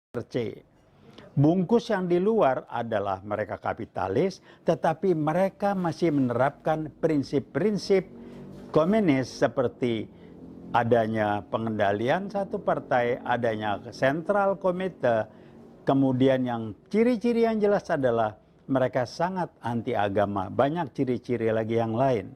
C. Bungkus yang di luar adalah mereka kapitalis, tetapi mereka masih menerapkan prinsip-prinsip komunis seperti adanya pengendalian satu partai, adanya sentral komite, kemudian yang ciri-ciri yang jelas adalah mereka sangat anti agama, banyak ciri-ciri lagi yang lain.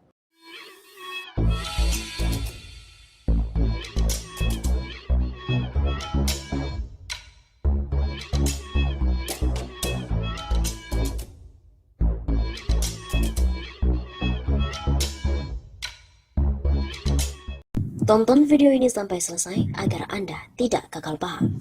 Tonton video ini sampai selesai agar Anda tidak gagal paham.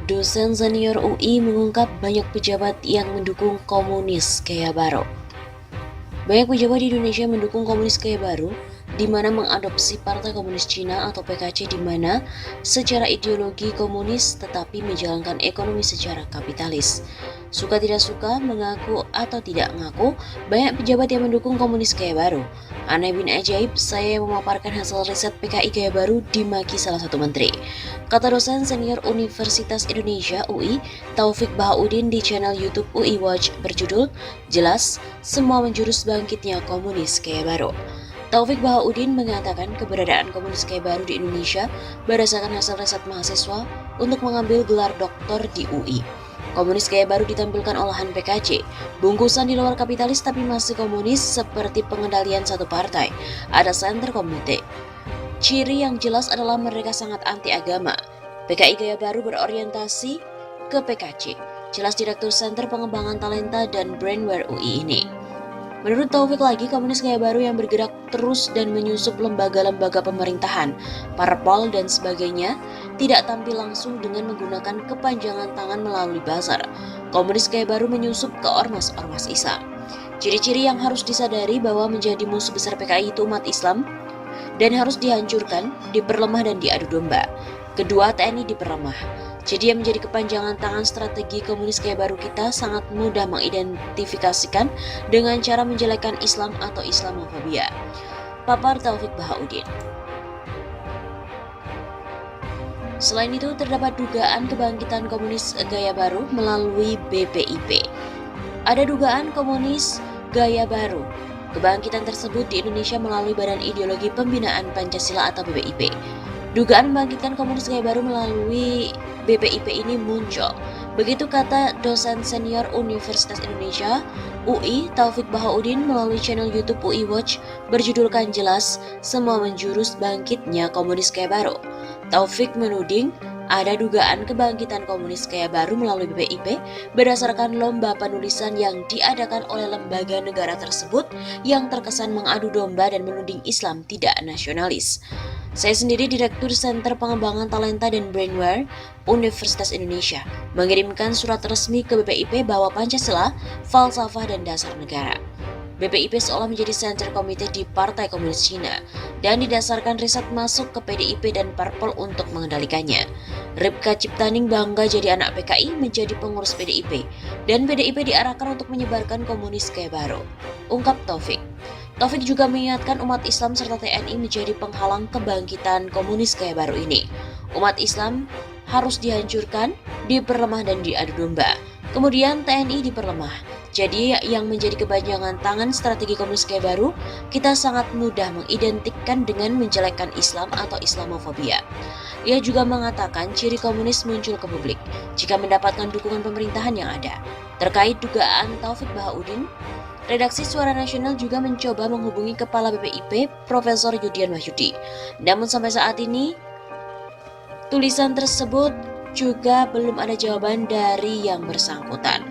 Dosen senior UI mengungkap banyak pejabat yang mendukung komunis gaya baru. Banyak pejabat di Indonesia mendukung komunis gaya baru, di mana mengadopsi Partai Komunis Cina atau PKC, di mana secara ideologi komunis tetapi menjalankan ekonomi secara kapitalis. Suka tidak suka, mengaku atau tidak mengaku, banyak pejabat yang mendukung komunis gaya baru. Aneh bin ajaib, saya memaparkan hasil riset PKI gaya baru dimaki salah satu menteri. Kata dosen senior Universitas Indonesia UI, Taufik Bahaudin di channel YouTube UI Watch berjudul "Jelas, Semua Menjurus Bangkitnya Komunis Gaya Baru". Taufik Bahaudin mengatakan keberadaan komunis gaya baru di Indonesia berdasarkan hasil riset mahasiswa untuk mengambil gelar doktor di UI. Komunis gaya baru ditampilkan olahan PKC, bungkusan di luar kapitalis tapi masih komunis seperti pengendalian satu partai, ada center komite. Ciri yang jelas adalah mereka sangat anti agama. PKI gaya baru berorientasi ke PKC, jelas Direktur Center Pengembangan Talenta dan Brandware UI ini. Menurut Taufik lagi, komunis gaya baru yang bergerak terus dan menyusup lembaga-lembaga pemerintahan, parpol dan sebagainya, tidak tampil langsung dengan menggunakan kepanjangan tangan melalui buzzer. Komunis gaya baru menyusup ke ormas-ormas Islam. Ciri-ciri yang harus disadari bahwa menjadi musuh besar PKI itu umat Islam dan harus dihancurkan, diperlemah dan diadu domba. Kedua, TNI diperlemah. Jadi yang menjadi kepanjangan tangan strategi komunis gaya baru kita sangat mudah mengidentifikasikan dengan cara menjelekkan Islam atau Islamofobia. Papar Taufik Bahaudin. Selain itu, terdapat dugaan kebangkitan komunis gaya baru melalui BPIP. Ada dugaan komunis gaya baru. Kebangkitan tersebut di Indonesia melalui Badan Ideologi Pembinaan Pancasila atau BPIP. Dugaan membangkitkan komunis gaya baru melalui BPIP ini muncul. Begitu kata dosen senior Universitas Indonesia UI Taufik Bahaudin melalui channel YouTube UI Watch berjudulkan "Jelas, Semua Menjurus Bangkitnya Komunis Gaya Baru". Taufik menuding ada dugaan kebangkitan komunis gaya baru melalui BPIP berdasarkan lomba penulisan yang diadakan oleh lembaga negara tersebut yang terkesan mengadu domba dan menuding Islam tidak nasionalis. Saya sendiri Direktur Center Pengembangan Talenta dan Brandware Universitas Indonesia mengirimkan surat resmi ke BPIP bahwa Pancasila, falsafah dan dasar negara. BPIP seolah menjadi center komite di Partai Komunis Cina dan didasarkan riset masuk ke PDIP dan Parpol untuk mengendalikannya. Ripka Ciptaning bangga jadi anak PKI menjadi pengurus PDIP dan PDIP diarahkan untuk menyebarkan komunis gaya baru, ungkap Taufik. Taufik juga mengingatkan umat Islam serta TNI menjadi penghalang kebangkitan komunis gaya baru ini. Umat Islam harus dihancurkan, diperlemah dan diadu domba. Kemudian TNI diperlemah. Jadi yang menjadi kepanjangan tangan strategi komunis gaya baru, kita sangat mudah mengidentikan dengan menjelekkan Islam atau Islamofobia. Ia juga mengatakan ciri komunis muncul ke publik jika mendapatkan dukungan pemerintahan yang ada. Terkait dugaan Taufik Bahaudin, Redaksi Suara Nasional juga mencoba menghubungi Kepala BPIP, Profesor Yudian Wahyudi. Namun sampai saat ini, tulisan tersebut juga belum ada jawaban dari yang bersangkutan.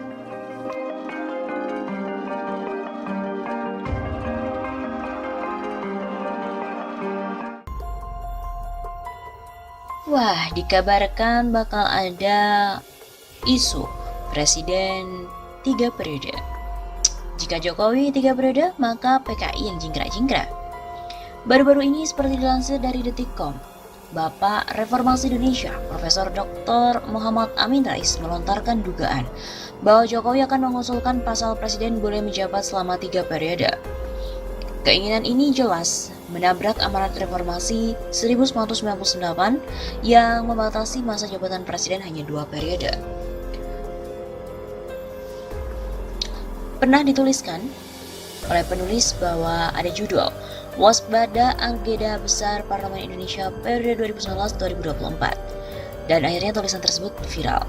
Wah, dikabarkan bakal ada isu Presiden 3 periode. Jika Jokowi 3 periode, maka PKI yang jingkrak-jingkrak. Baru-baru ini seperti dilansir dari Detikcom, Bapak Reformasi Indonesia, Profesor Dr. Muhammad Amin Rais melontarkan dugaan bahwa Jokowi akan mengusulkan pasal presiden boleh menjabat selama 3 periode. Keinginan ini jelas menabrak amanat reformasi 1998 yang membatasi masa jabatan presiden hanya 2 periode. Pernah dituliskan oleh penulis bahwa ada judul Waspada Agenda Besar Parlemen Indonesia periode 2019-2024, dan akhirnya tulisan tersebut viral,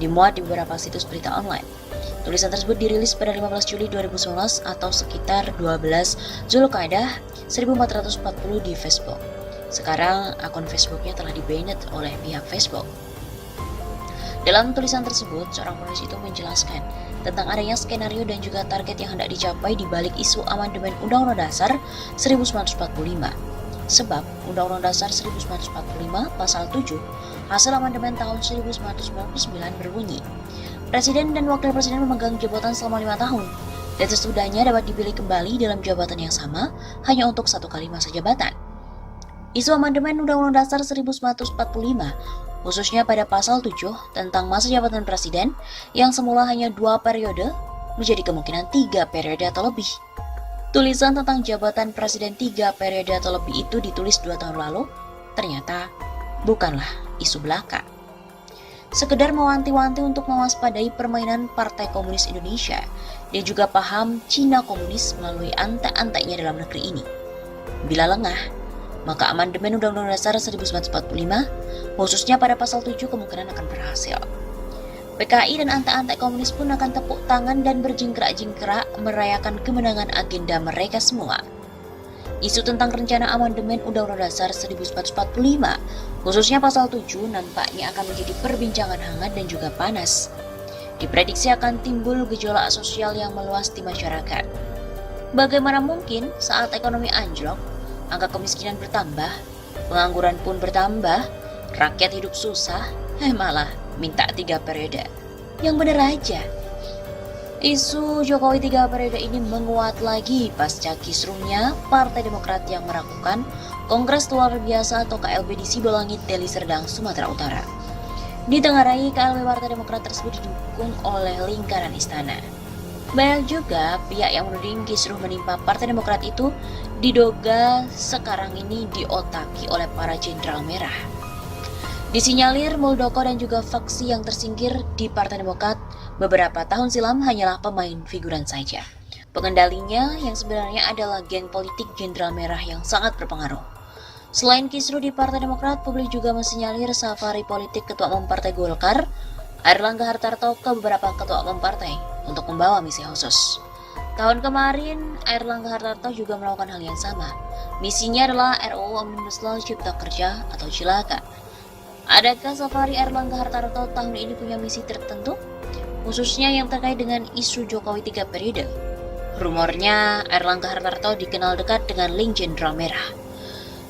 dimuat di beberapa situs berita online. Tulisan tersebut dirilis pada 15 Juli 2019 atau sekitar 12 Zulqa'dah 1440 di Facebook. Sekarang akun Facebooknya telah di-banned oleh pihak Facebook. Dalam tulisan tersebut, seorang penulis itu menjelaskan tentang adanya skenario dan juga target yang hendak dicapai di balik isu amandemen Undang-Undang Dasar 1945. Sebab Undang-Undang Dasar 1945 pasal 7 hasil amandemen tahun 1999 berbunyi, Presiden dan Wakil Presiden memegang jabatan selama 5 tahun, dan sesudahnya dapat dipilih kembali dalam jabatan yang sama hanya untuk 1 kali masa jabatan. Isu amandemen Undang-Undang Dasar 1945, khususnya pada pasal 7 tentang masa jabatan Presiden yang semula hanya 2 periode, menjadi kemungkinan 3 periode atau lebih. Tulisan tentang jabatan Presiden 3 periode atau lebih itu ditulis 2 tahun lalu, ternyata bukanlah isu belaka. Sekedar mewanti-wanti untuk mewaspadai permainan Partai Komunis Indonesia. Dia juga paham Cina komunis melalui antek-anteknya dalam negeri ini. Bila lengah, maka amandemen Undang-Undang Dasar 1945, khususnya pada pasal 7 kemungkinan akan berhasil. PKI dan antek-antek komunis pun akan tepuk tangan dan berjingkrak-jingkrak merayakan kemenangan agenda mereka semua. Isu tentang rencana amandemen Undang-Undang Dasar 1945, khususnya pasal 7, nampaknya akan menjadi perbincangan hangat dan juga panas. Diprediksi akan timbul gejolak sosial yang meluas di masyarakat. Bagaimana mungkin saat ekonomi anjlok, angka kemiskinan bertambah, pengangguran pun bertambah, rakyat hidup susah, malah minta 3 periode. Yang bener aja. Isu Jokowi 3 periode ini menguat lagi pasca kisruhnya Partai Demokrat yang melakukan Kongres Luar Biasa atau KLB di Sibolangit, Deli Serdang, Sumatera Utara. Ditengarai KLB Partai Demokrat tersebut didukung oleh lingkaran istana. Banyak juga pihak yang menuding kisruh menimpa Partai Demokrat itu diduga sekarang ini diotaki oleh para jenderal merah. Disinyalir Muldoko dan juga faksi yang tersingkir di Partai Demokrat beberapa tahun silam hanyalah pemain figuran saja. Pengendalinya yang sebenarnya adalah geng politik Jenderal Merah yang sangat berpengaruh. Selain kisruh di Partai Demokrat, publik juga mensinyalir safari politik Ketua Umum Partai Golkar, Airlangga Hartarto, ke beberapa ketua umum partai untuk membawa misi khusus. Tahun kemarin, Airlangga Hartarto juga melakukan hal yang sama. Misinya adalah RUU Omnibus Law Cipta Kerja atau Cilaka. Adakah safari Airlangga Hartarto tahun ini punya misi tertentu? Khususnya yang terkait dengan isu Jokowi 3 periode. Rumornya Airlangga Hartarto dikenal dekat dengan link Jenderal Merah.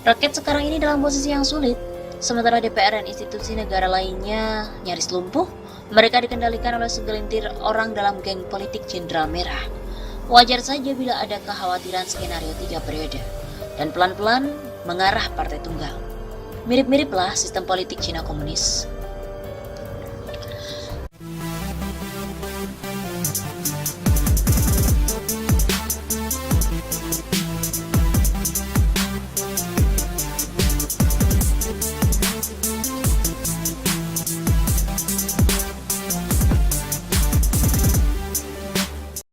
Rakyat sekarang ini dalam posisi yang sulit, sementara DPR dan institusi negara lainnya nyaris lumpuh. Mereka dikendalikan oleh segelintir orang dalam geng politik Jenderal Merah. Wajar saja bila ada kekhawatiran skenario 3 periode dan pelan-pelan mengarah partai tunggal. Mirip-miriplah sistem politik Cina komunis.